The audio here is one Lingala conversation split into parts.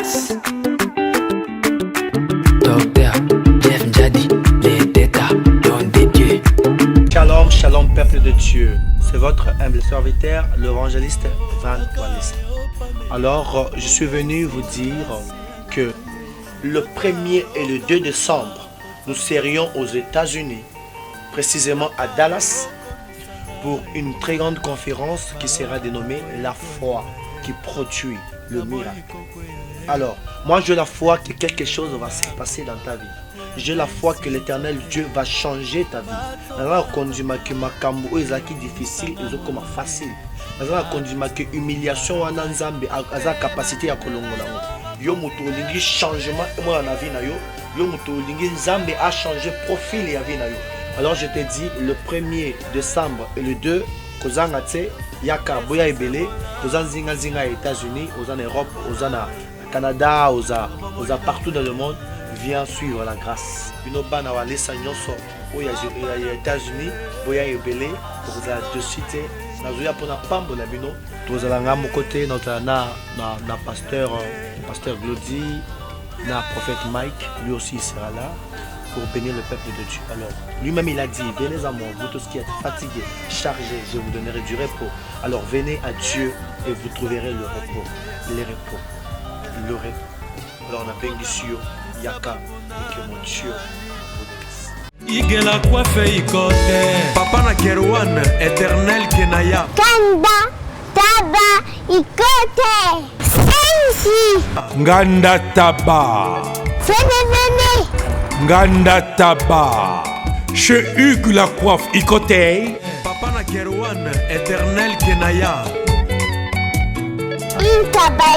Dallas. Docteur Jeff Jadi, les Détats, don des dieux. Shalom, shalom peuple de Dieu. C'est votre humble serviteur, l'évangéliste Van Wallis. Alors, je suis venu vous dire que le 1er et le 2 décembre, nous serions aux États-Unis, précisément à Dallas, pour une très grande conférence qui sera dénommée La foi qui produit le miracle. Alors, moi j'ai la foi que quelque chose va se passer dans ta vie. J'ai la foi que l'éternel Dieu va changer ta vie. Dans conduit que ma cambo est difficile et comme facile. Dans conduit que humiliation en Nzambe a sa capacité à kolongola. Yo muto lingi changement moi na vie na yo. Yo muto lingi Nzambe a changé profil et vie na yo. Alors je te dis le 1er décembre et le 2 kozanga tse yaka boya ebele kozanzinga zinga aux États-Unis, aux en Europe, aux en Canada, aux partout dans le monde. Viens suivre la grâce. Binoba na wale sanyoso aux États-Unis, boya ebele kozala de cité na zoya pona pambo na bino. Tozala nga mokote na pasteur Glody, na prophète Mike, lui aussi il sera là pour bénir le peuple de Dieu. Alors, lui-même il a dit, venez à moi, vous tous qui êtes fatigués, chargés, je vous donnerai du repos. Alors venez à Dieu et vous trouverez le repos. Le repos. Alors on a béni sur Yaka et que mon Dieu vous bénisse. Igela coiffe ikote Papa na Kerwan, éternel Kenaya Kanda, taba, ikote Sensi Nganda Taba Fenenene Nganda Taba Chez Hugues la coiffe ikote Papa na Kerwan, éternel Kenaya Ikote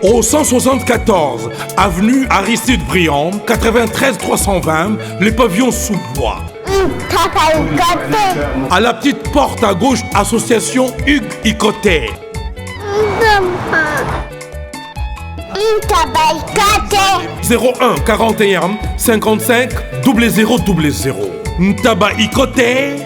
Au 174 avenue Aristide Briand, 93 320, les pavillons sous bois. À la petite porte à gauche, association Hugues Ikote. 01 41 55 0000. Ntaba Ikote.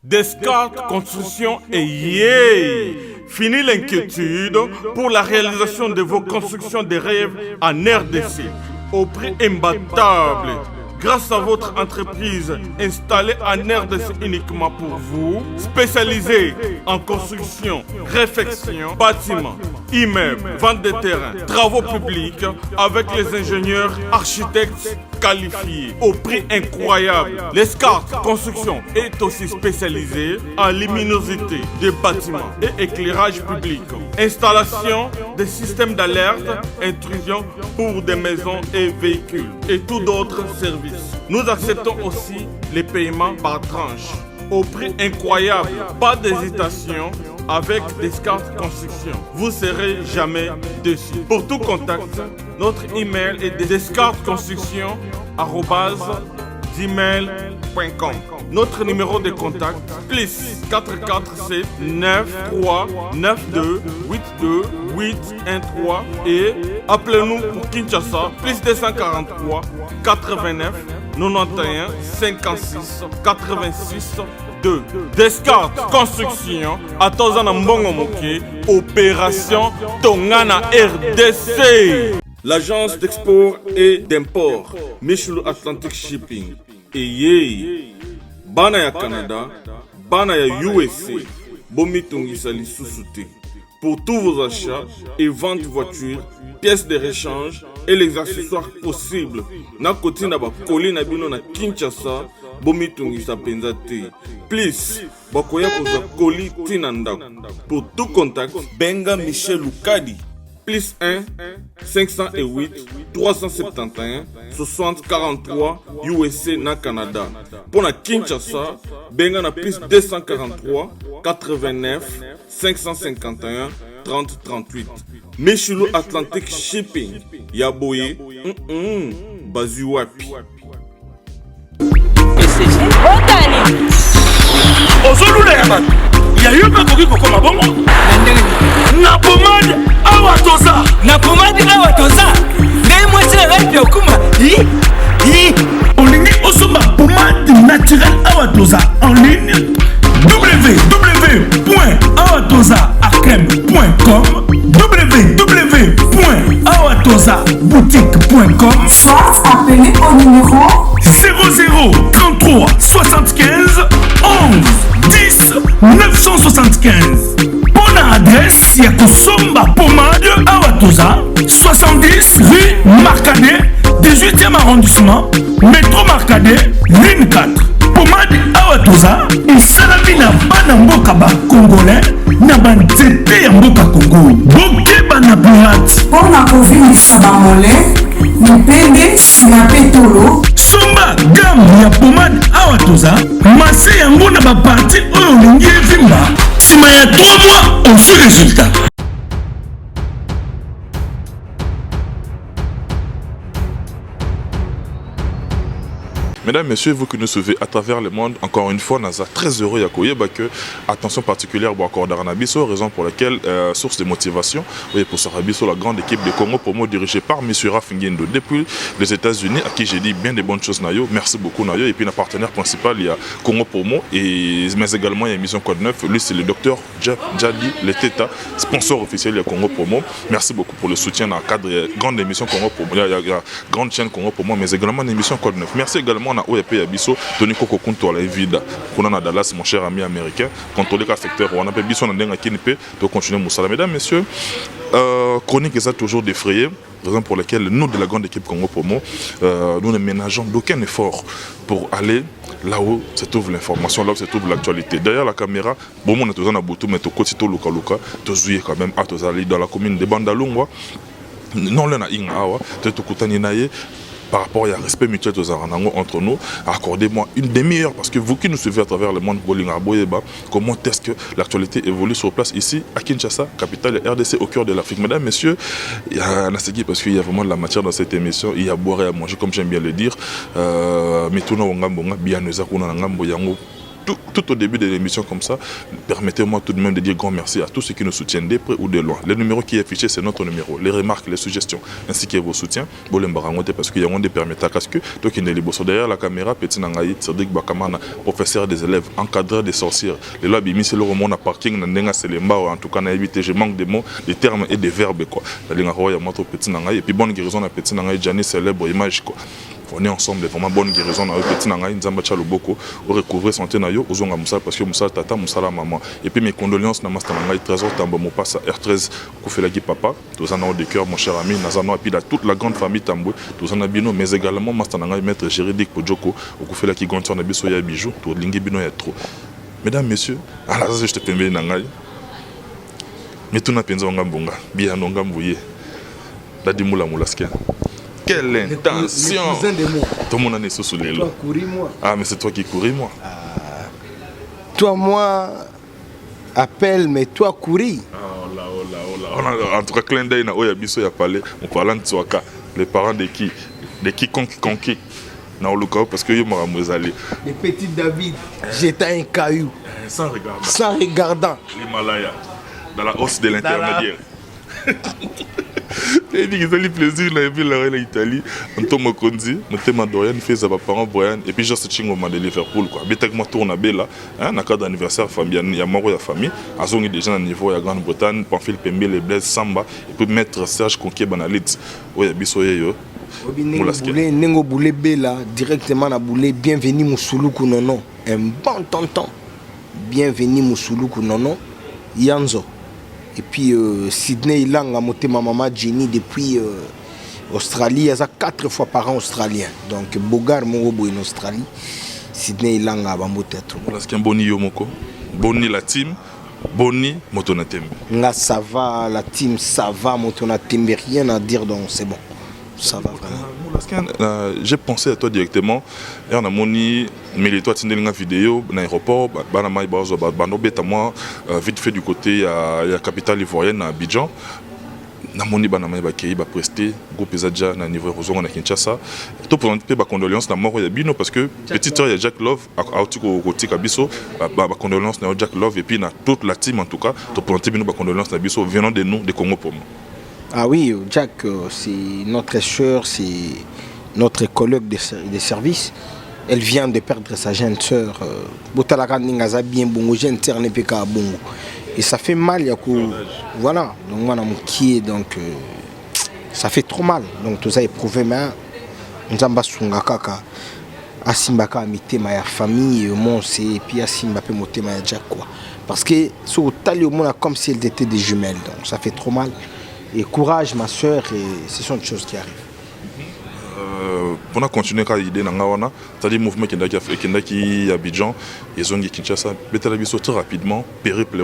Descartes Construction et yeah! Fini l'inquiétude pour la réalisation de vos constructions de rêves en RDC au prix imbattable. Grâce à votre entreprise installée en RDC uniquement pour vous, spécialisée en construction, réfection, bâtiments, immeubles, vente de terrains, travaux publics avec les ingénieurs architectes qualifiés au prix incroyable. L'escarpe Construction est aussi spécialisée en luminosité des bâtiments et éclairage public. Installation des systèmes d'alerte, intrusion pour des maisons et véhicules et tout d'autres services. Nous acceptons aussi les paiements par tranche au prix incroyable. Pas d'hésitation avec Descartes Construction. Vous serez jamais déçus. Pour tout contact, notre email est descartesconstruction@gmail.com. Notre numéro de contact plus 447 93 92 82 813 et appelez-nous pour Kinshasa plus 243 89 91 56 86 2. Descartes Construction à Tozana Mbongo Moké, opération Tongana RDC. L'agence d'export et d'import Michulu Atlantic Shipping et yé bana ya Canada, bana ya USA, bomitungisa lisusu. Pour tous vos achats et ventes de voitures, pièces de rechange et les accessoires possibles. Na koti na ba koli na bino na Kinshasa, bomitungisa penza te. Please, bakoya koza koli tinanda. Pour tout contact, benga Michel Lukadi. Plus 1 508 371 60 43 USA na Canada. Pour la Kinshasa, benga na plus 243 89 551 30 38. Michulu Atlantic Shipping. Yaboye, bazu wapi. Ozolula ya bato ya yo mpe koki kokoma bongo na pomade awa toza nde mwasi na ngai mpe okuma olingi osomba pomade naturelle awa toza en ligne www.awatozaarkem.com boutique.com, soit appelez au numéro 00 33 75 11 10 975. Bonne adresse, il y a Kosomba Pomade Awatoza, 70 rue Marcadet, 18e arrondissement, métro Marcadet, ligne 4. Pomade Awatoza, et Salamina Banamboka Congolais, Nabanzete Yamboka Congo, Bokeba Naburat. pour la COVID Chabamole, Nipende Sinapetolo, Somba gamme ya pomade Awatoza, Massé yango na baparti oyo olingi evimba, nsima ya 3 mois, on fait résultat. Mesdames, Messieurs, vous qui nous suivez à travers le monde, encore une fois, Naza très heureux à que attention particulière pour accorder à Nabiso, raison pour laquelle, source de motivation, oui, pour Sarabiso, la grande équipe de Congo Promo dirigée par M. Raf Ngendo depuis les États-Unis, à qui j'ai dit bien des bonnes choses, Nayo. Merci beaucoup, Nayo. Et puis, notre partenaire principal, il y a Congo Promo, mais également, il y a Mission Code 9. Lui, c'est le docteur Jeff Jadi, le Teta, sponsor officiel de Congo Promo. Merci beaucoup pour le soutien dans le cadre de grande émission Congo Promo. Il y a grande chaîne Congo Promo, mais également l'émission Code 9. Merci également à OEP Yabiso, Tony Koko Kunto à la Vida, qu'on a Dallas, mon cher ami américain, contrôler le secteur. On a fait Biso, on a Kinipe, de continuer Moussala. Mesdames, Messieurs, chronique est toujours défrayée, raison pour laquelle nous, de la grande équipe Congo Promo, nous ne ménageons d'aucun effort pour aller là où se trouve l'information, là où se trouve l'actualité. Derrière la caméra, bon, on est tous en Aboutou, mais tout côté Luka Luka, tous quand même à tous aller dans la commune de Bandalungwa. Non, là, on a tout par rapport à respect mutuel entre nous, accordez-moi une demi-heure, parce que vous qui nous suivez à travers le monde, comment est-ce que l'actualité évolue sur place ici, à Kinshasa, capitale RDC, au cœur de l'Afrique. Mesdames, Messieurs, il y a un assigné parce qu'il y a vraiment de la matière dans cette émission, il y a à boire et à manger, comme j'aime bien le dire. Mais tout le monde bien tout au début de l'émission comme ça, permettez-moi tout de même de dire grand merci à tous ceux qui nous soutiennent de près ou de loin. Le numéro qui est affiché, c'est notre numéro. Les remarques, les suggestions, ainsi que vos soutiens. Parce qu'il y a des permettre à casque. Donc il y a des bosses derrière la caméra. Petit Nangaï, Cédric Bakamana, professeur des élèves, encadreur des sorcières. Les lobbies, mis le roman à parking, en tout cas, évité. Je manque des mots, des termes et des verbes. Et puis bonne guérison à Petit Nangaï, Gianni, célèbre image. On est ensemble, vraiment bonne guérison dans le petit Nangaï, Nzamba Tchaloboko, au recouvrer santé Nayo, aux Zonga Moussa, parce que Moussa Tata, Moussa la maman. Et puis mes condoléances, Namasta Nangaï, Trésor Tambo Mopassa, R13, Koufelagi Papa, tous en de cœur, mon cher ami, Nazano, et puis toute la grande famille Tamboué, tous en abino, mais également Masta Nangaï, maître juridique Pojoko, au Koufelagi Gontor Nabiso ya bijou, tout Lingi Bino ya trop. Mesdames, Messieurs, à la je te fais Nangaï, mais tout n'a pas Ngambunga, bien Ngambouye, Dadi Moula Moulaskien. Quelle intention! Tout le monde est sous les lois. Ah, mais c'est toi qui couris, moi. Toi, moi, appelle, mais toi, courir. Oh là, oh là, oh là. En tout cas, clin d'œil, on a parlé, on parle de Tsouaka, les parents de qui? De quiconque conquis. Parce que je me allé. Le petit David jetait un caillou. Sans regardant. Sans regardant. L'Himalaya, dans la hausse de l'intermédiaire. Et dit qu'ils ont le plaisir de vivre en Italie. Antonio Konzi, notre Dorian fait ça parents Brian et puis juste Chingo de Liverpool quoi. Bitek moi tourne à Bella, hein, dans cadre d'anniversaire famille, il y a mort ya famille, azongi déjà au niveau ya Grande-Bretagne, Pamphile Pembe les Blaise Samba et puis mettre Serge Conquier Banalit. Oya biso yo. Nengo boulé Bella directement na boulé bienvenue Moussoulou Nono. Un bon tonton. Bienvenue Moussoulou Nono. Yanzo. Et puis Sydney Ilang a monté ma maman Jenny depuis Australie. Il y a 4 fois par an australien. Donc Bogar Morobo en Australie. Sydney Ilang a monté tout. Est-ce qu'il y a un boni Yomoko? Boni la team, boni Motonatembe. Là ça va, la team ça va, Motonatembe, rien à dire donc c'est bon. Ça va vraiment. J'ai pensé à toi directement. Et on a moni, mais toi tu as une vidéo dans l'aéroport, vite fait du côté à la capitale ivoirienne à Abidjan. Na moni banamai bakei ba presté groupe Zadja na niveau rozonga na Kinshasa. To présenter ba condoléances na mort ya bino parce que petit sœur ya Jack Love a otiko kotika biso ba condoléances na Jack Love et puis na toute la team en tout cas to présenter bino ba condoléances na biso venant de nous de Congo Promo. Ah oui, Jack, c'est notre sœur, c'est notre collègue de service. Elle vient de perdre sa jeune sœur. Et ça fait mal, Yakou. Voilà, donc moi, qui est donc. ça fait trop mal. Donc tout ça éprouvé, mais Nzamba Sunga Kaka, Asimbaka Mitema ya famille, mon c'est et puis Asimba pe Motema ya Jack quoi. Parce que sur Tali au monde comme si elles étaient des jumelles, donc ça fait trop mal. Et courage ma soeur, et ce sont des choses qui arrivent. Pour continuer à l'idée d'Angawana, c'est-à-dire le mouvement qui est à Abidjan, ils ont Kinshasa, très rapidement, périple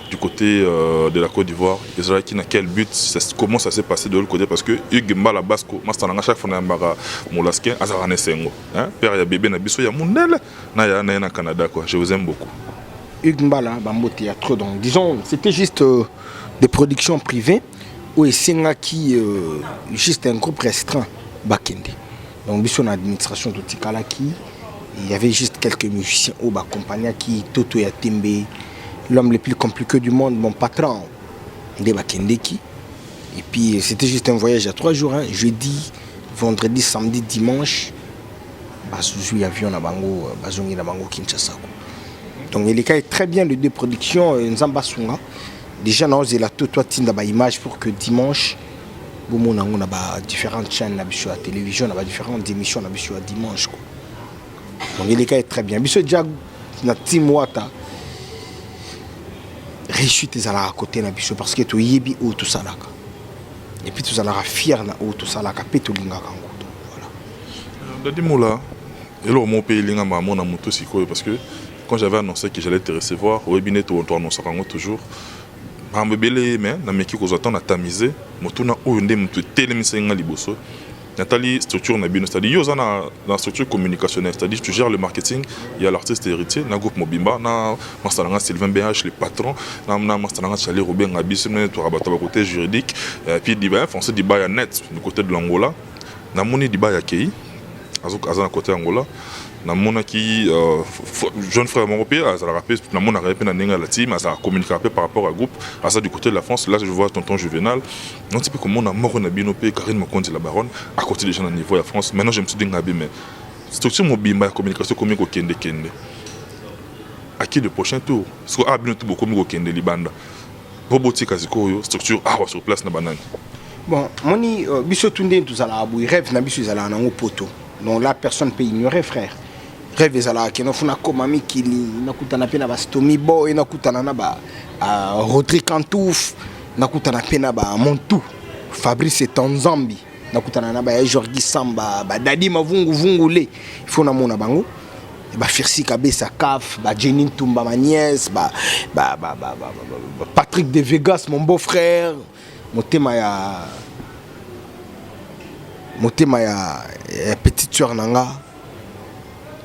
du côté de la Côte d'Ivoire, ils ont quel but, comment ça s'est passé de l'autre côté, parce que Hugues Mbala Basco, chaque fois Mbara Molaskin, Azarane Sengo, père ya bébé Nabiso, ya Mundel, na Canada quoi. Je vous aime beaucoup. Hugues Mbala, il y a trop donc disons, c'était juste des productions privées où il qui juste un groupe restreint Bakende. Donc son administration de Tikalaki, il y avait juste quelques musiciens au Bakompagna qui Toto Yatembe, l'homme le plus compliqué du monde, mon patron de Bakendeki. Et puis c'était juste un voyage à 3 jours, hein, jeudi, vendredi, samedi, dimanche. Sous avion na bango, bazongi na bango Kinshasa. Donc il est très bien les deux productions Nzamba Sunga. Déjà nous avons la Toto Tinda ba image pour que dimanche on a différentes chaînes à la télévision, on a différentes émissions à dimanche. Donc il est très bien. Monsieur Diag, notre team Wata, réussite à côté de Bissou parce que tu y es où tout ça là. Et puis tu es fier de où tout ça là. Voilà. Dadimoula, et là mon pays linga ma mon amoto siko parce que quand j'avais annoncé que j'allais te recevoir, au webinet tu annonces toujours. Ambebele mais na meki kozata na tamiser motuna oyo nde mutu telemisenga liboso natali structure na bino c'est-à-dire yoza na structure communicationnelle c'est-à-dire tu gères le marketing il y a l'artiste héritier na groupe Mobimba na masteranga Sylvain BH le patron na masteranga Charlie Robin Ngabiso na to rabata côté juridique puis diba français diba ya net du côté de l'Angola na moni diba ya Kei azana côté Angola na mona qui jeune frère européen ça la rappelle na mona rappelle na ninga la team ça communique un peu par rapport à groupe à ça du côté de la France là je vois tonton Juvenal non type comme on a mort na binopé Karine Mokondi la baronne à côté des gens au niveau de la France maintenant je me suis dit ngabi mais structure Mobimba communication comme ko kende à qui le prochain tour parce que abino tout beaucoup ko kende libanda robotique aziko structure sur place na banane bon moni biso tunde tout ça là abou rêve na biso zala na poto donc la personne peut ignorer frère rêve ezala ke no funa koma mikili nakutana pe na ba stomy boy nakutana na ba Rodrigue Kantouf nakutana pe na ba Montou Fabrice Tanzambi nakutana na ba Jorgi Samba ba Dadi Mavungu Vungule il faut na mona bango ba Firsi Kabesa Kaf ba Jenny Tumba ma nièce ba Patrick de Vegas mon beau-frère motema ya petite sœur nanga.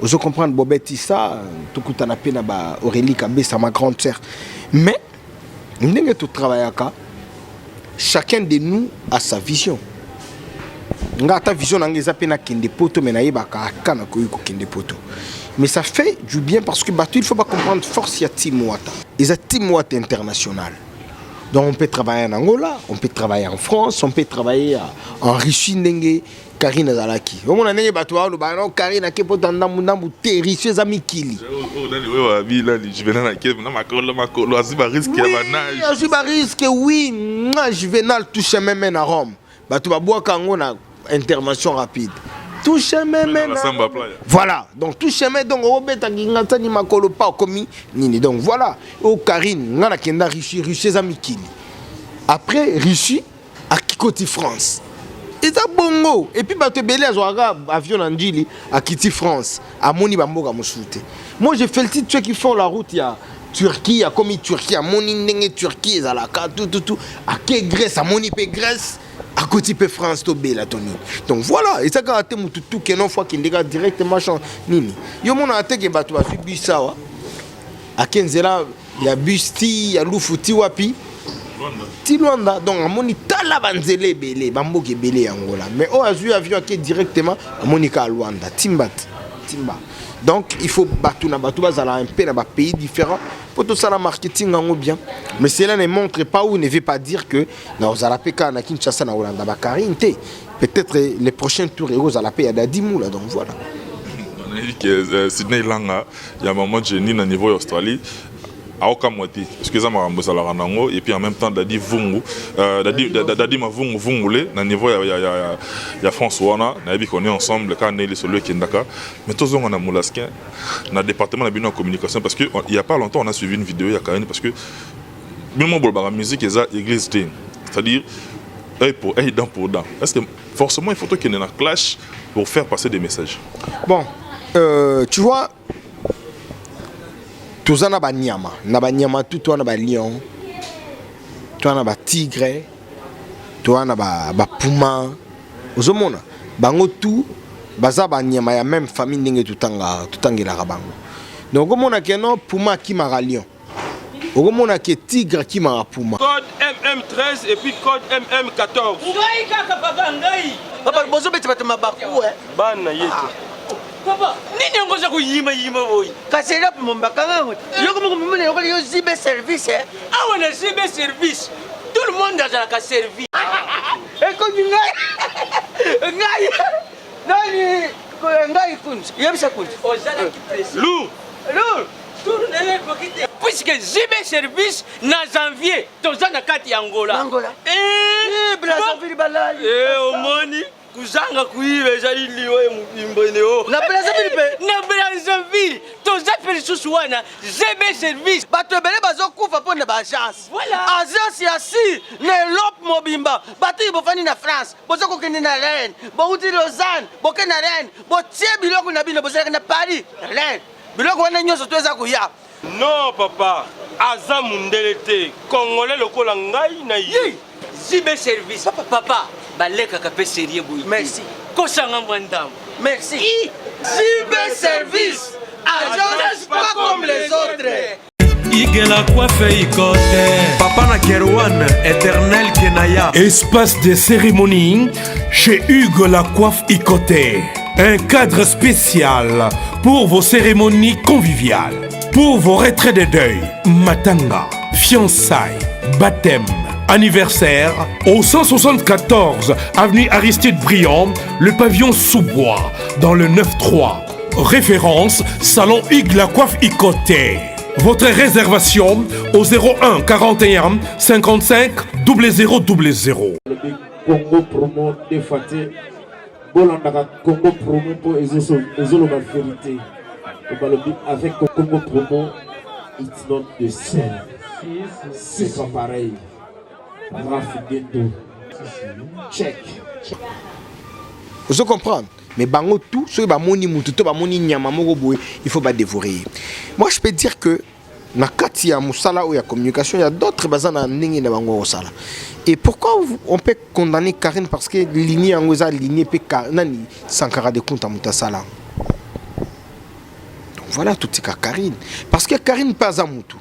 Vous comprenez Bobeti ça, tout le monde a ba Aurélie Kabesa ma grande sœur. Mais nous tout travailler chacun de nous a sa vision. Nga ta vision nanga ezapena kende poto mais naïba ka kana ko kende poto. Mais ça fait du bien parce que il faut pas comprendre force ya Team Wata. Ils ont Team Wata international. Donc on peut travailler en Angola, on peut travailler en France, on peut travailler en Russie ndenge Karine Zalaki. On a ndenge bato wa ba non Karine akepo tanda munambu terrifié za mikili. Oh oui là je vais na ke na makolo aziba risque ya banage. Aziba risque oui, Juvenal touche même na Rome. Bato ba boa kango na intervention rapide. Tout chemin voilà donc tout chemin donc au beta ngata ni makolo pa komi nini donc voilà au Karine ngana kenda Russie za mikili après Russie à Kikoti France et ça bongo et puis bato belé azwaka avion na njili à Kiti France à moni bamboka mosute moi j'ai fait le titre ceux qui font la route il y a Turquie a commis Turquie à moni ndenge Turquie ezalaka tout à quelle Grèce à moni pe Grèce à côté de France, donc voilà, et ça quand tu as tout qui non fois qui dégage directement nini. Yo mon até que batu a subi ça wa. À Kenzela, il y a Busti, il y a Lufuti wapi. Tilwanda, donc à moni tala banzele belé, bamboke belé Angola. Mais au azu avion qui directement à Monica Luanda, Timba. Donc il faut batu na batu bazala un peu dans un pays différent. Pour tout ça, le marketing en bien. Mais cela ne montre pas ou ne veut pas dire que dans Zalapeka, na Kinshasa, na Hollanda, Bakarine, peut-être les prochains tours et aux Alapé, il y a Dadimou là, donc voilà. On a dit que Sydney Langa, il y a un moment de génie au niveau d'Australie. aoka moiti excusez moi mbosala ranango et puis en même temps dadi vungu dadi mavungu vungule na niveau ya François na bi connait ensemble quand on est sur le Kendaka mais tous on a Moulasquin dans le département de la communication parce que il y a pas longtemps on a suivi une vidéo il y a quand même parce que même la musique est à église c'est-à-dire œil pour œil, dent pour dent. Est-ce que forcément il faut qu'il y ait un clash pour faire passer des messages? Bon, tu vois, tout ça n'a pas nyama, tout toi n'a pas lion, toi n'a pas tigre, toi n'a pas puma. Aux hommes, bango tout, baza ba nyama ya même famille n'inge tout la rabango. Donc comme on a qu'un puma qui m'a lion. Au moment où il tigre qui m'a puma. Code MM13 et puis code MM14. Papa, bonjour, tu vas te m'abakou, hein? Bana yeto. Papa, nini ngoza ku yima boy. Kasera pour mon bakanga. Yo comme vous me yo zibe service, hein? Ah on a zibe service. Tout le monde a la servi. Et comme ngai. Ngai kun. Yebisa kun. Ozala ki presse. Lou. Puisque Zibe service na janvier, tozana kati Angola. Angola. Brazzaville balali. Omoni kuzanga kuibe zaili we mbeneo. Na Brazzaville pe. Na Brazzaville. Tozapeli susuana Zibe service. Bato bele bazokufa pona ba agence. Voilà. Agence ya si na Europe mobimba. Bato bofani na France. Bozoko kende na Rennes. Bo uti Lausanne. Bo kena Rennes. Bo tie biloko na bino bozaka na Paris. Rennes. Biloko wana nyonso toza kuya. Non papa, aza mundele te. Congolais lokola ngai na ye. Zibe service. Papa, baleka kape sérieux boy. Merci. Kosanga mwandam. Merci. Zibe service. Agence pas comme les autres. Igela coiffe ikote. Papa na Kerouan, éternel Kenaya. Espace de cérémonie chez Hugues la coiffe Ikote. Un cadre spécial pour vos cérémonies conviviales, pour vos retraits de deuil, matanga, fiançailles, baptême, anniversaire, au 174 avenue Aristide Briand, le pavillon sous-bois, dans le 9-3. Référence, Salon Hugues la coiffe Ikote. Votre réservation au 01 41 55 0000. Congo promo défaté. Bolanda Congo promo pour la vérité. Avec Congo promo, it's not the same. C'est pas pareil. Check. Vous comprenez? Mais bango tout, ce ba moni mutu, to ba moni nyama moko boy, il faut pas dévorer. Moi je peux dire que na kati ya musala ou ya communication, il y a d'autres bazana ndenge na bango osala. Et pourquoi on peut condamner Karine parce que lignée en goza lignée pe nani Sankara de compte à mutasala. Donc voilà tout c'est Karine parce que Karine pas à mutu.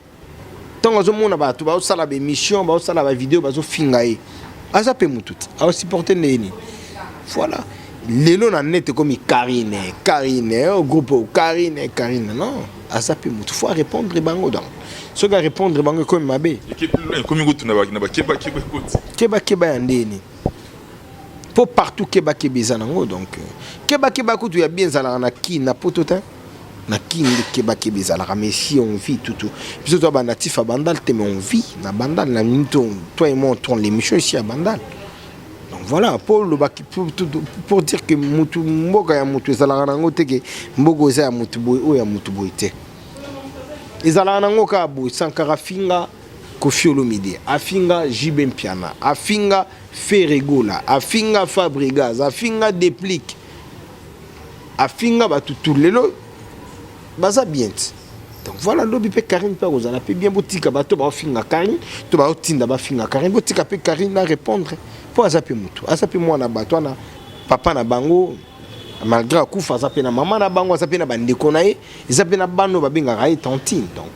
Tant que on a ba tu ba osala be mission, ba osala ba vidéo, ba zo fingaye. Aza pe mutu. A supporter neni. Voilà. Lelo na net comme Karine au groupe Karine non asa pe mutu faut répondre bango donc ce gars répondre bango comme mabe comme ngutu na ba keba yandeni pour partout keba zanango donc keba kutu ya bien zala na ki na potota na ki keba zala mais si on vit tout puis toi ba natif à Bandal te mais on vit na Bandal na minute toi et moi on tourne l'émission ici à Bandal. Voilà, pour dire que mutu mboka ya mutu ezalaka nango te ke mboka eza ya mutu boy o ya mutu boy te. Ezalaka nango ka boy Sankara finga Koffi Olomide, afinga Jibe Mpiana, afinga Ferregola, afinga Fabregas, afinga Déplique, afinga batutu lelo baza bien. Donc voilà lobi pe Karine pa ozala pe bien botika bato ba finga Karine, to ba otinda ba finga Karine botika pe Karine na répondre. Pour azape mutu azape mwana bato na papa na bango malgré akufa azape na maman na bango azape na bandeko na ye azape na bano babengaka ye tantine donc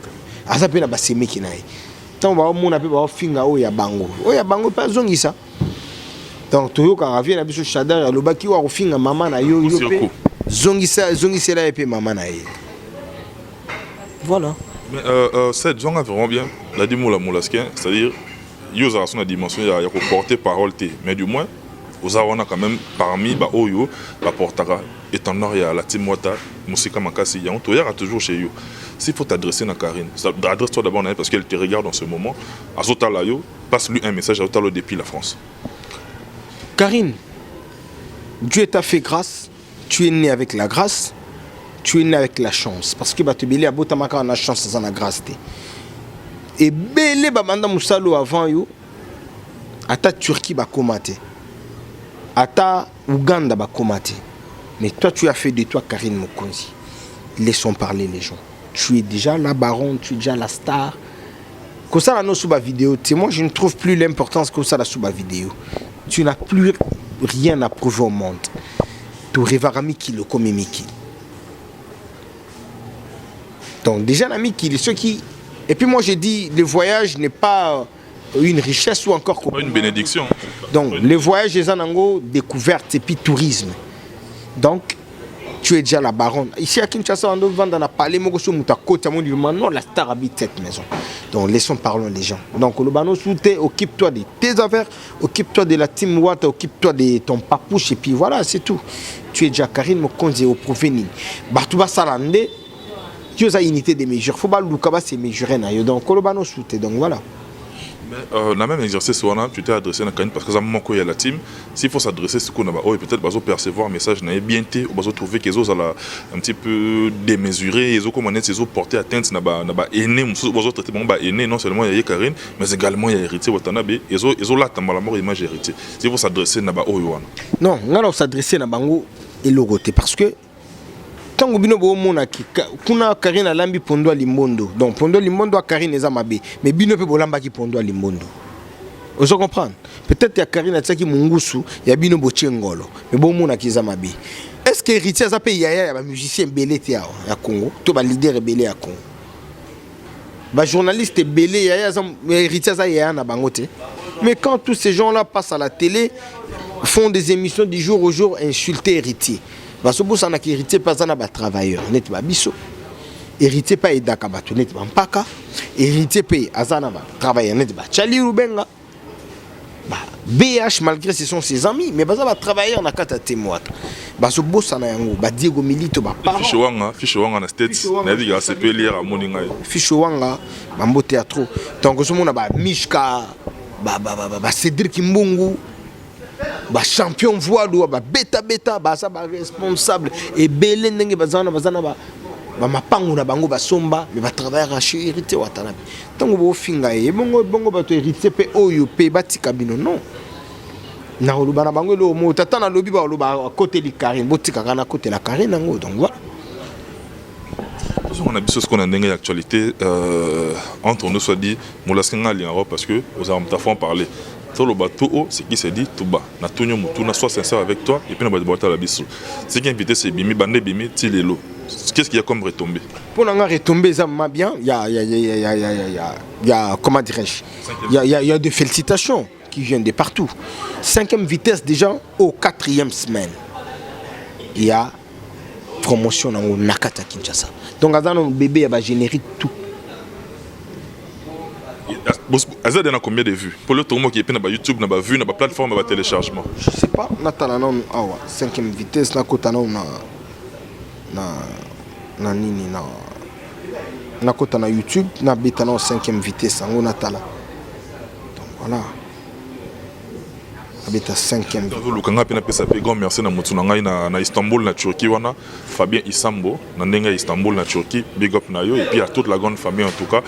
azape na basemeki na ye tant ba mona pe ba finga o ya bango pa zongisa donc toyoka ravie na biso Shadar alobaki wa kofinga maman na yo pe zongisa la pe maman na ye voilà. Mais cette zone a vraiment bien la dit Moulasquin, c'est-à-dire il y a une dimension, il y a porter parole, mais du moins, Aux Awana quand même parmi Oyo, la Portara, étendant à la Team Wata, Moussika Makasi, Yaon, Toyara toujours chez You. S'il faut t'adresser à Karine, adresse-toi d'abord parce qu'elle te regarde en ce moment. Azota Layo, passe-lui un message à Azota depuis la France. Karine, Dieu t'a fait grâce, tu es né avec la grâce, tu es né avec la chance. Parce que tu es Botamaka a chance dans la grâce. Et Bélé Babanda Moussalo avant you, Ata Turquie va commater. Ata Ouganda va commater. Mais toi, tu as fait de toi Karine Mokonzi. Laissons parler les gens. Tu es déjà la baronne, tu es déjà la star. Comme ça, dans nos vidéo, moi, je ne trouve plus l'importance que ça dans la vidéo. Tu n'as plus rien à prouver au monde. Tu rêves Miki le comme Miki. Donc, déjà, Miki, ceux qui. Et puis, moi, j'ai dit, le voyage n'est pas une richesse ou encore une bénédiction. Donc, le voyage est en découverte et puis tourisme. Donc, tu es déjà la baronne. Ici à Kinshasa, on doit vendre la palais, non, la star habite cette maison. Donc, laissons parler les gens. Donc, le banon souté, occupe-toi de tes affaires, occupe-toi de la team Watt, occupe-toi de ton papouche, et puis voilà, c'est tout. Tu es déjà Karine Mokonzi au Proveni. Batouba Salande, tu as une unité de mesure. Faut pas le c'est mesurer. Donc, le banon souté. Donc, voilà. La même exercice, tu t'es adressé à Karine parce que ça me manque à la team. S'il faut s'adresser, c'est qu'on a peut-être percevoir un message, bien été, on va trouver qu'ils ont un petit peu démesuré, ils ont commandé, ils ont porté atteinte, non seulement il y a Karine, mais également il y a héritier Watanabe, ils ont là, la mort image héritier. S'il faut s'adresser à non, on va s'adresser à Bango et l'oroté parce que tant que bino bomona kuna Karine alambi pondo limbondo donc pondo limbondo a Karine eza mabe mais bino pe bolamba ki pondo limbondo vous comprenez peut-être ya Karine atsaki mungusu ya bino bochengolo mais bomona ki eza mabe est-ce que héritier za pe ya ba musicien belé te ya Congo to ba leader belé ya Congo ba journaliste belé ya héritier za ya na bangote mais quand tous ces gens là passent à la télé font des émissions du jour au jour insulter héritier. Parce que si on a hérité pas un travailleur, net pas biso. Hérité pas edaka batu net pas mpaka. Hérité pas azana ba travailleur net ba chali rubenga. Bah BH malgré ce sont ses amis, mais baza ba travailleur na kata témoata. Parce que bossa na yango ba Diego Milito ba parent. Fiche wanga na States. Na diga c'est pelier à moninga. Fiche wanga mambo théâtre. Donc ce monde ba Mishka ba Cédric Mbungu. Ba champion voile ba beta ba ça ba responsable et belé ndenge bazana ba mapangu na bango ba somba mais ba travailler à chez hérité watana tango bo finga e bongo ba to hérité pe oyo pe batika bino non na oluba na bango lo mo tata na lobi ba oluba côté li Karine botika kana côté la Karine ngo donc voilà. On a vu ce qu'on a dans l'actualité entre nous soit dit moulasinga li en Europe parce que aux armes ta fois parler. Le bateau, c'est qui s'est dit tout bas. Na tonyo mutu na soit sincère avec toi et puis na ba la biso. Ce qui invité c'est bimi bande bimi tilelo. Qu'est-ce qu'il y a comme retombé? Pour n'en retomber ça m'a bien, il y a comment dirais-je? Il y a des félicitations qui viennent de partout. 5e vitesse déjà au 4e semaine. Il y a promotion dans Nakata Kinshasa. Donc dans bébé il y a générique tout. Azad a combien de vues? Pour le tournoi qui est sur YouTube, na ba vue, na ba plateforme, na ba téléchargement. Je sais pas, natala non awa 5e vitesse na kota na nini na kota na YouTube na beta na 5e vitesse ngo natala. Donc voilà. Abeta 5e. Lukanga pena pesa pe grand merci na mutu na ngai na Istanbul na Turquie wana Fabien Isambo na ndenga Istanbul na Turquie big up na yo et puis à toute la grande famille en tout cas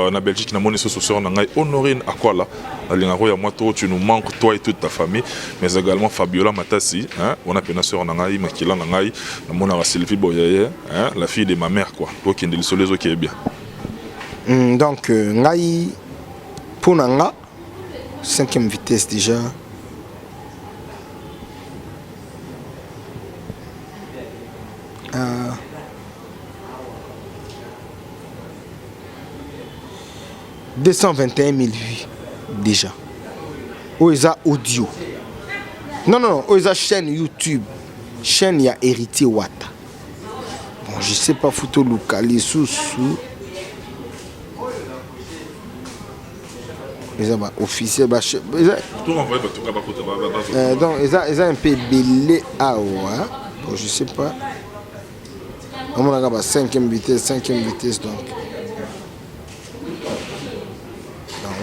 na Belgique na moni soeur na ngai Honorine Akwala na lingaro ya moi toi tu nous manques toi et toute ta famille mais également Fabiola Matasi hein on a pena sœur na ngai Makila na ngai na mona wa Sylvie Boyaye hein la fille de ma mère quoi toi qui ndeli solezo qui est bien donc ngai pour nanga 5e vitesse déjà. Euh, 221 000 vues déjà. Oisa audio. Non, Oisa chaîne YouTube. Chaîne ya héritier Wata. Bon, je sais pas photo local les sous. officiel donc ils ont un peu belé je sais pas on a 5e vitesse donc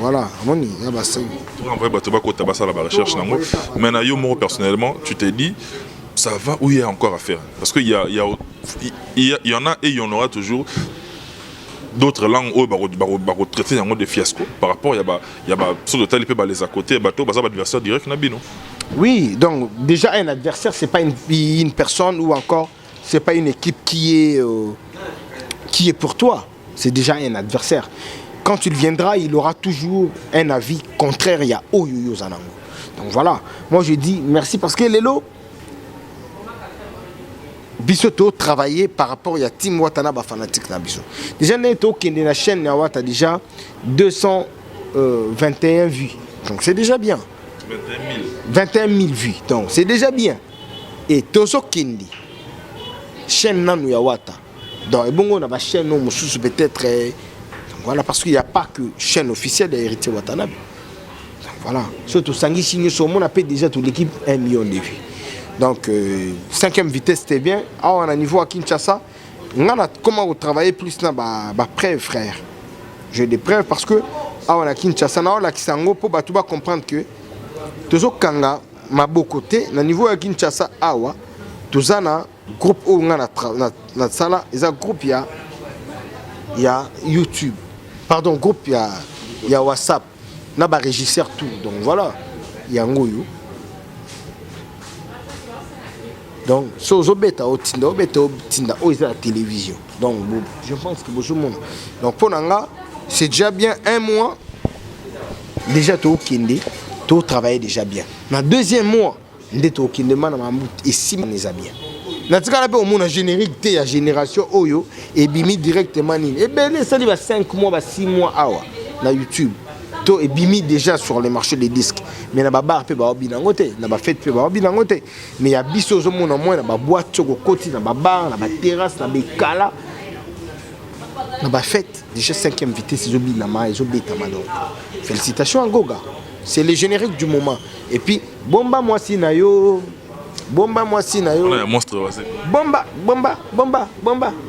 voilà il y a 5 mais moi personnellement tu t'es dit ça va où il y a encore à faire parce qu'il y en a et il y en aura toujours d'autres langues où ils traiter des fiascos par rapport il y a sur le tel les à côté adversaire direct nabino. Oui, donc déjà un adversaire c'est pas une personne ou encore c'est pas une équipe qui est pour toi, c'est déjà un adversaire. Quand tu viendras, il aura toujours un avis contraire à Oyoyo Zanango. Donc voilà, moi je dis merci parce que Lelo Bisoto travailler par rapport à Team Watana fanatique na biso. Déjà neto qui est la chaîne na Wata déjà 221 vues. Donc c'est déjà bien. 21 000 vues. Donc c'est déjà bien. Et Toso Kendi chaîne nanu ya Wata. Donc bongo na ba chaîne no mususu peut-être voilà parce qu'il n'y a pas que chaîne officielle de Héritier Watanabe. Donc voilà, surtout Sangi Signé Somo on a payé déjà toute l'équipe 1 million de vues. Donc 5e vitesse c'était bien. Ah, on a niveau à Kinshasa. On a comment travailler plus na preuve frère. J'ai des preuves parce que on a Kinshasa na on a Kisango pour tout comprendre que tozo kanga ma côté na niveau à Kinshasa awa tozana groupe où on a na sala ils a groupe il y a YouTube. Pardon, groupe il y a WhatsApp. Na ba régisseur tout. Donc voilà, il y a ngoyo. Donc, sur la télévision. Donc, je pense que beaucoup de monde. Donc, pour nous, c'est déjà bien un mois. Déjà, tu as travaillé déjà bien. Dans le deuxième mois, tu as et 6 mois déjà bien. Dans ce cas-là, on a générique de la génération Oyo et bimi directement. Et bien, ça va 5 mois, 6 mois sur YouTube. Et bimi déjà sur les marchés des disques. Mais na ba bar pe ba obi na ngote, na ba fête pe ba obi na ngote. Mais ya biso zo mona moi na ba boîte choko koti na ba bar, na ba terrasse, na ba kala. Na ba fête déjà 5e vitesse zo bi na ma zo beta ma donc. Félicitations à Goga. C'est le générique du moment. Et puis bomba moi si na yo. Bomba moi si na yo. On a un monstre aussi. Bomba.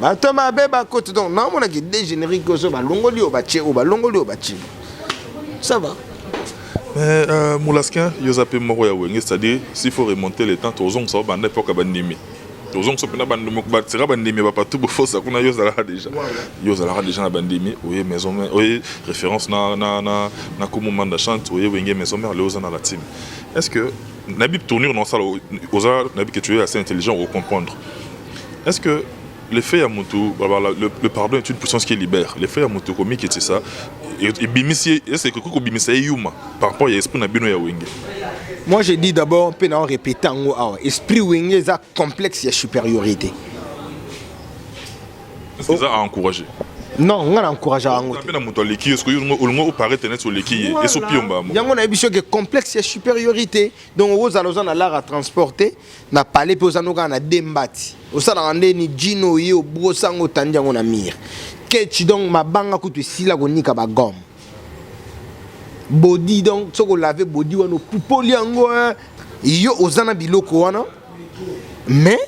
Ba toma beba côté donc non mona ki des génériques zo ba longoli o ba che o ba longoli o ba che. Ça va. Mais Moulaskin, Yosapé Moro Yawenge, c'est-à-dire s'il faut remonter les temps, Tozong ça va n'importe quoi bandimi. Tozong ça peut pas bandimi, batira bandimi, va pas tout beau ça qu'on a Yosalara déjà. Yosalara déjà na bandimi, oui maison mère, oui référence na comme manda chante, oui wenge maison mère Léosa na la team. Est-ce que Nabib tournure dans ça, Osa Nabib que tu es assez intelligent pour comprendre. Est-ce que l'effet Yamutu, le pardon est une puissance qui libère. L'effet Yamutu comique c'est ça. Et bimisi, est-ce que Koko bimisa yuma par rapport à l'esprit Nabino ya Wenge? Moi je dis d'abord, on peut en répéter en haut. Esprit Wenge est un complexe de supériorité. Est-ce que ça a encouragé? Non, on a encouragé à encourager. Est-ce que paraît tenir sur l'équipe et sur Piomba? Il y a un complexe de supériorité. Donc, aux allons à l'art à transporter, n'a pas les posés à démbati. Au salon ni Gino yo brosango tandia on a mir. Ketch donc ma banga coûte si la gonika ba gomme. Body donc ce qu'on lave body wano pupoli ango yo ozana biloko wana. Mais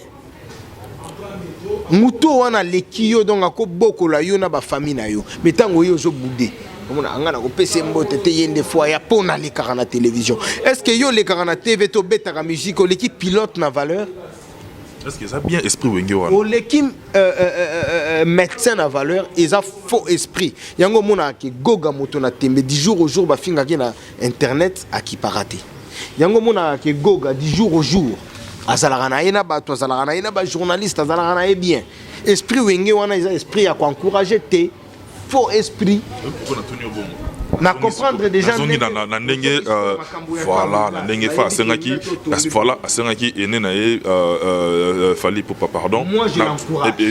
muto wana lekiyo donc ako boko la yo na ba famille na yo. Mais tango yo zo boudé. On a ngana ko pese mbote te yende fois ya pona les car na télévision. Est-ce que yo les car na TV to beta la musique l'équipe pilote na valeur? Est-ce que ça bien esprit Wenge wana? L'équipe médecin à valeur, ils ont faux esprit. Yango mona ki goga moto na tembe 10 jours au jour ba finga ki na internet a ki paraté. Yango mona ki goga 10 jours au jour. Azalaka na ina ba to azalaka na ina ba journaliste azalaka na bien. Esprit Wenge wana ils ont esprit à encourager te faux esprit. Na comprendre déjà na ndenge voilà na ndenge fa asengaki voilà asengaki ene na ye fali pour pas pardon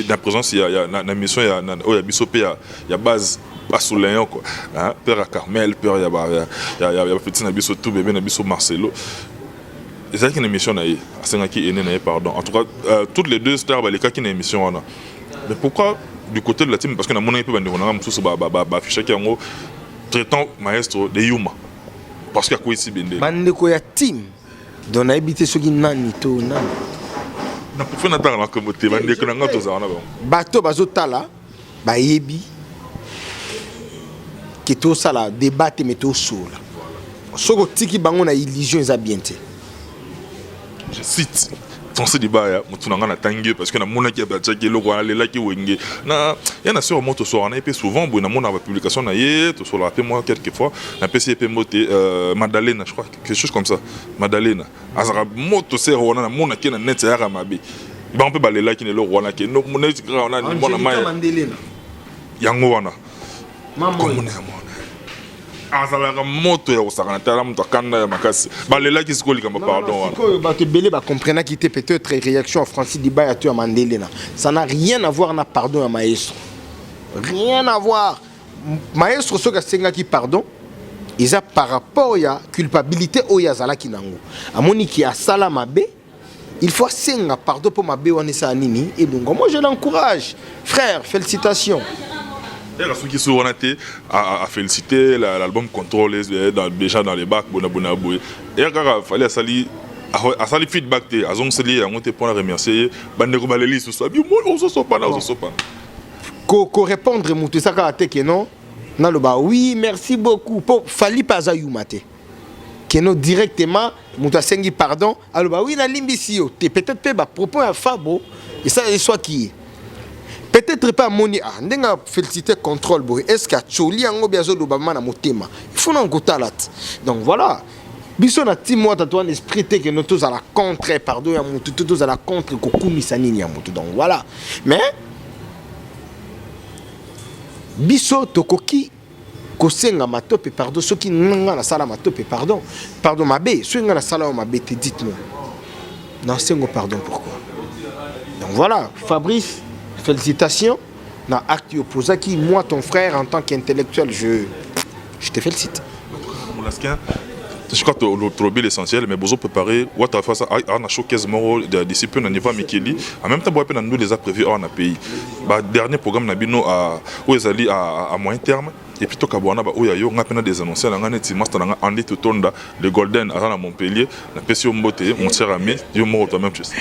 na présence il y a na mission il y a biso pe il y a base à Souleyon quoi hein père à Carmel père il y a petit na biso tout bébé na biso Marcelo et ça qui une émission na ye asengaki ene na ye pardon en tout cas toutes les deux stars ba les cas qui une émission mais pourquoi du côté de la team parce que na mona pe bande on a mususu ba afficher ki yango traitant maestro de Yuma. Parce qu'il y a quoi ici, Bende? Bandeko ya team. Donc, habité ce qui nani to nani. Na pour faire n'attendre la communauté, bandeko na ngato za wana ba. Bato bazotala, ba yebi. Que tout ça là, débattre mais tout sola. Soko tiki bango na illusion za bien te. Je cite. Ton ce débat ya mutu na ngana tangue parce que na mona ki ba tchaki lo kwa lela ki wenge. Na ya na sur moto so na epé souvent bo na mona ba publication na ye to so la pe moi quelques fois na PCP moté Madalena je crois quelque chose comme ça. Madalena. Azara moto se rona na mona ki na net ya ra mabe. Ba on peut ba lela ki ne lo rona ki no mona ti gra na ni mona mai. Yango wana. Maman. azalaka moto ya kosakana tala moto akanda ya makasi balelaki sikoli kamba pardon wana bato ebele bacomprendaki te peut-être réaction ya Francis Dibaya to ya Mandela ça n'a rien à voir na pardon ya maestro rien à voir maestro soki asengaki pardon eza par rapport ya culpabilité oyo azalaki nango amoniki asala mabe il faut asenga pardon pour mabe wana esala nini elongo moi je l'encourage frère félicitations. Ceux qui sont à féliciter l'album Contrôle déjà dans les bacs et il fallait sali feedback azong sali on te pour remercier bandeko baleli so so pas ko répondre mutu saka te que non na le ba oui merci beaucoup pour fali pas ayumate que non directement mutu asengi pardon alors ba oui na limbisi yo te peut-être pe ba propos à fabo et ça soit qui peut-être pas moni ah ndenga féliciter contrôle boy est-ce que choli yango biazo do ba mana motema il faut n'en gotalat donc voilà biso na ti moi tatouan esprit te que nous tous à la contre pardon ya mutu tous à la contre kokumisa nini ya mutu donc voilà mais biso tokoki kosenga matope pardon soki nga na sala matope pardon mabe soki nga na sala mabe te dites-moi non sengo pardon pourquoi donc voilà Fabrice félicitations. Dans l'acte opposé qui, moi, ton frère, en tant qu'intellectuel, je te félicite. Je crois que tu as l'essentiel, mais vous préparez, vous avez fait ça, on a choqué de discipline au niveau Mikeli. En même temps, vous avez nous les a prévus en pays. Dernier programme, nous avons à moyen terme. Et puis, tout le monde a des annoncés. Andy Tutonda, le Golden, à Montpellier, la Pession Mbote, mon cher ami, Dieu m'a même chose.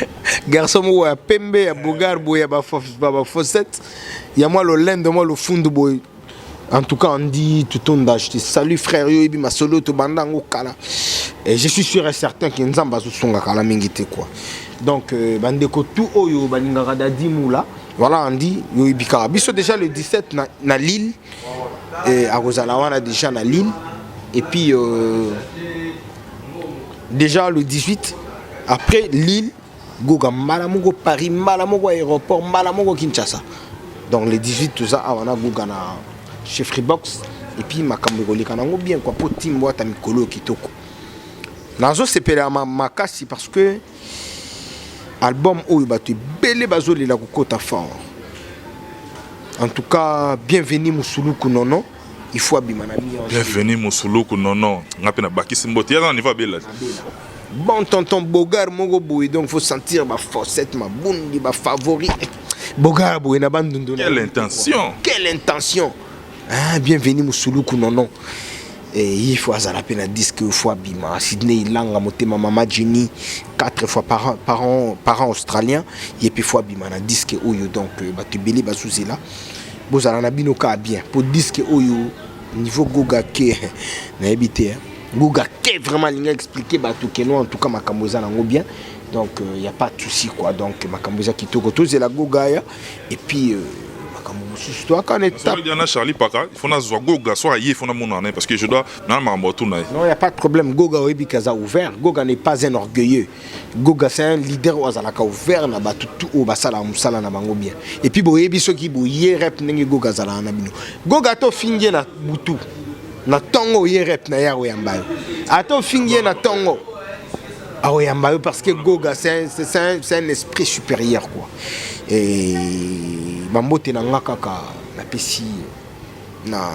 Garçon, moi, à Pembe, à Bogar, il y a Fossette, il y a moi le lend, moi le fond de boy. En tout cas, Andy Tutonda, je te salue, frère, yo, ma solo, to bandango kala. Et je suis sûr et certain qu'il y a un zamba sous kala mingite quoi. Donc, bandeko tout oyo, bandingara dadi moula. Voilà, Andy, yo, ibikara. Biso déjà le 17 na Lille. À Rosalawana déjà à Lille et puis déjà le 18 après Lille Goga Malamogo Paris Malamogo aéroport Malamogo Kinshasa donc le 18 tout ça on a Goga na chez Freebox et puis makambo kanango bien quoi pour team moi ta mikolo kitoko nazo sepele makasi parce que album oyo batu belé bazoli la kokota fort. En tout cas, bienvenue Moussoulou Nono. Il faut abimana. Bienvenue Moussoulou Nono. On a peine à baki simbote. Il y a un niveau belle. Bon tonton Bogar Mogo Boy, donc faut sentir ma fossette, ma bondi, ma favori. Bogar Boy na bandundu. Quelle intention. Quelle intention. Ah, bienvenue Moussoulou Nono. Et il faut à la peine à disque il faut abima. Sydney Ilanga motema Mama Jenny 4 fois par an australien et puis faut abima na disque oyo donc batu belé basouzi là. Bozala na binoka bien pour disque oyo niveau Goga ke na habité Goga ke vraiment linga expliquer batu ke no en tout cas makamboza nango bien. Donc il y a pas de souci quoi donc makamboza kitoko toze la Goga ya et puis Charlie Paka, il faut que Goga soit il faut parce que je dois non il n'y a pas de problème. Goga a ouvert. Goga n'est pas un orgueilleux. Goga c'est un leader qui a ouvert na tout au basala musala na bango bien. Et puis boyebi soki boye rep nenge Goga zala na bino. Goga to fingie na butu. Na tongo ye rep na ya oyambayo. Ato fingie na tongo. Ah oyambayo parce que Goga c'est un esprit supérieur quoi. Et Mambote na ngakaka na pesi na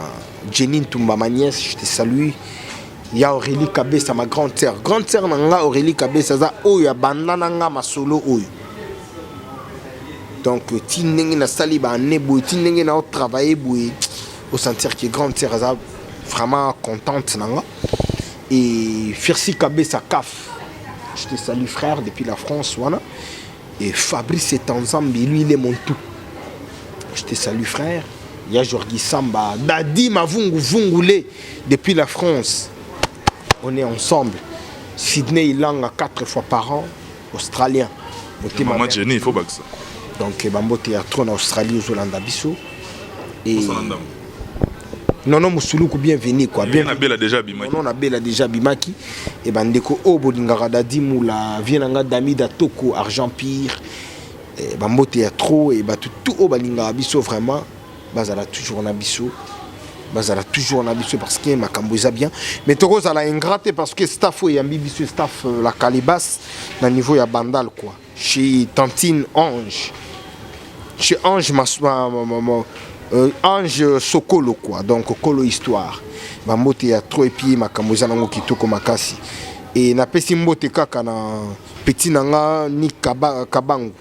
Jenny Tumba ma nièce je te salue. Il y a Aurélie Kabessa ma grande sœur na nga Aurélie Kabessa za oyo bandana nga masolo oyo. Donc ti ndenge na sali ba nebo ti ndenge na travailler boy au sentir que grande sœur za vraiment contente. Et Firsi Kabé, sa CAF. Je te salue, frère, depuis la France. Voilà. Et Fabrice Tanzambi, lui, il est mon tout. Je te salue, frère. Il y a Jorgi Samba, Dadi Mavungu Vungule, depuis la France. On est ensemble. Sydney Ilanga 4 fois par an, australien. Maman Jenny, il faut que ça. Donc, Bambo Théâtre en Australie, aux Hollanda Bissau. Et. Non, Moussoulou, bienvenue quoi. Bien, on a déjà Bimaki. On a déjà Bimaki. Et Bandeko Obo Dingara Moula, Vienanga Dami Toko, Argent-Pire, Bambo Théâtre, et tout Obo Dingara Bissau vraiment. Bazala toujours en Abisso. Bazala toujours en Abisso parce que ma camboisa bien. Mais Toros a la ingrate parce que staff et Ambibisso staff la Calibas, dans le niveau il y a Bandal quoi. Chez Tantine Ange. Chez Ange Ange Sokolo quoi. Donc Kolo Histoire. Bambote ya trop et puis ma camboisa nango kitoko makasi. Et na pesi mbote kaka na petit nanga ni kabangu.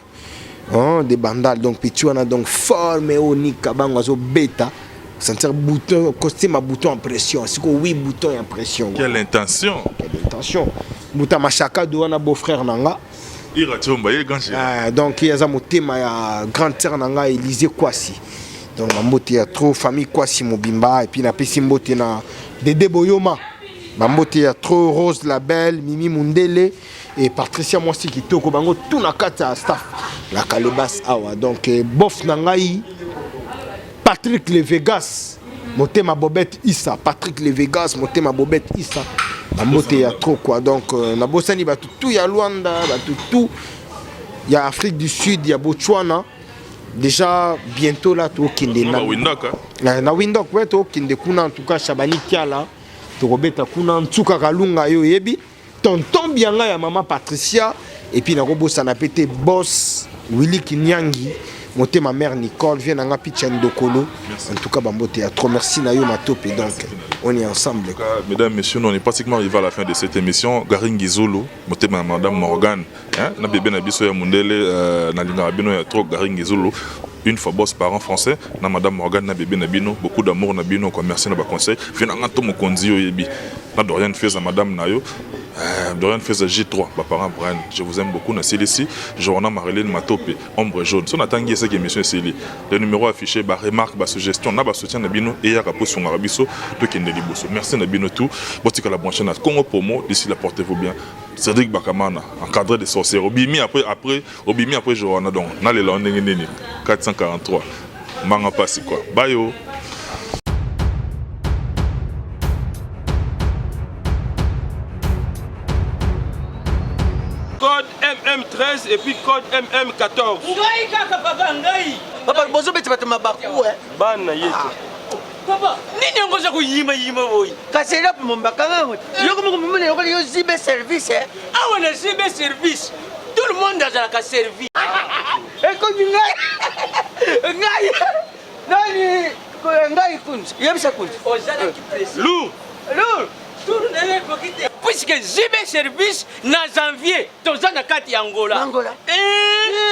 Des bandales donc petit on a donc formé au ni kabango zo bêta sentir bouton costume à bouton en pression c'est quoi 8 boutons en pression quelle intention bouton machaka do na beau frère nanga iratomba il grand donc il y a motema ya grande sœur nanga Élysée Kwasi donc mbote ya trop famille Kwasi Mobimba et puis na pesi mbote na Dédé Boyoma mbote ya trop Rose Label Mimi Mundele et Patricia Mwasi qui toko bango tout na kata staff la Calibas awa donc bof nangai Patrick Le Vegas motema Bobette Issa Patrick Le Vegas motema Bobette Issa bamote ya trop quoi donc na bosani ba tout ya Luanda ba tout ya Afrique du Sud ya Botswana déjà bientôt là to kinde na Windhoek ouais to kinde kuna en tout cas Shabani Kiala to robeta kuna Tsuka Kalunga yo yebi tonton bianga ya maman Patricia et puis na robosa na pété boss Willy Kinyangi monter ma mère Nicole vient na pitcha ndokolo en tout cas bambote à trop merci na yo matop et donc on est ensemble mesdames messieurs on est pratiquement arrivé à la fin de cette émission Garingi Zulu monter ma madame Morgan hein na bébé na biso ya mundele na linga bino ya trop Garingi Zulu une fois boss parent français na madame Morgan na bébé na bino beaucoup d'amour na bino quoi merci na ba conseil vient na to mokonzi yo yebi na Dorian Feza madame na yo Dorian Feza J3 ba parent Brian je vous aime beaucoup na ici Joanna Marilyn Matopé ombre jaune so na tangi cette émission c'est le numéro affiché ba remarque ba suggestion na ba soutien na bino et ya ka poso ngara biso to kende liboso merci na bino tout botika la branche na Congo Promo d'ici là portez-vous bien Cédric Bakamana encadré de sorcières Obimi après Joanna donc na le landing nini 443 manga passi quoi bye yo. Code MM13 et puis code MM14. Ngai kaka papa ngai. Papa bozo beti batu mabaku Bana yeto. Papa, nini ngoza kuyima boy? Kasela pe mombaka ngo. Yoko mo mumene yoko yo zibe service Ah na zibe service. Tout le monde a la servi. Et comme ngai. Ngai. Ngai kunz. Yebisa kunz. Ozala ki presse. Lou. Puisque Zibe Service na janvier, tozana kati ya Angola.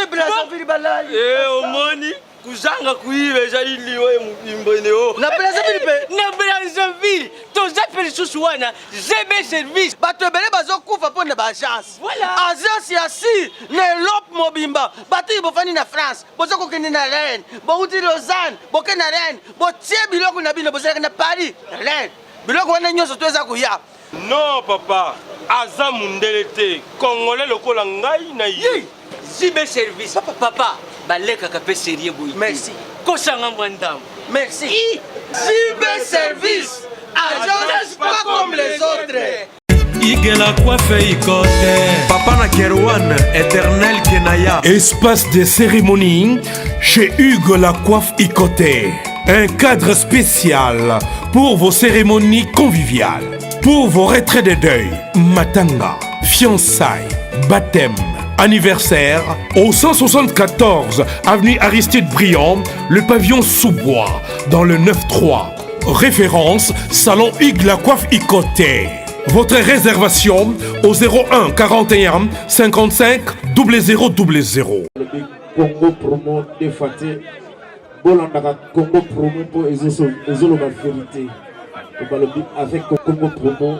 Brazzaville balali. Omoni kuzanga kuibe ezali liwe mubimbene o. Na Brazzaville, tozapeli susu wana Zibe Service. Bato ebele bazokufa pona ba agence. Voilà. Agence ya si ne lop mobimba. Bato ibofani na France, bozoko kende na Rennes, bouti Lausanne, boke na Rennes, botie biloko na bino bozaka na Paris, Rennes. Biloko wana nyonso toza kuya. Non papa, aza mundele te. Congolais lokola ngai na ye. Zibe Service. Papa, baleka ka pe sérieux boy. Merci. Kosanga mwandam. Merci. Zibe Service. Agence pas comme les autres. Igela coiffe Ikote. Papa na Kerouan, éternel Kenaya. Espace de cérémonie chez Hugues la coiffe Ikote. Un cadre spécial pour vos cérémonies conviviales, pour vos retraits de deuil, matanga, fiançailles, baptême, anniversaire, au 174 avenue Aristide Briand, le pavillon sous-bois, dans le 9-3. Référence, Salon Hugues la coiffe Ikote. Votre réservation au 01 41 55 0000. Congo Promo défaté. Bolanda Congo Promo pour Ezolo la vérité. Avec Congo Promo,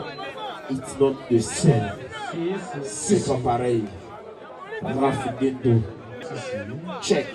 it's not the same. C'est pas pareil. Raf Ghetto. Check.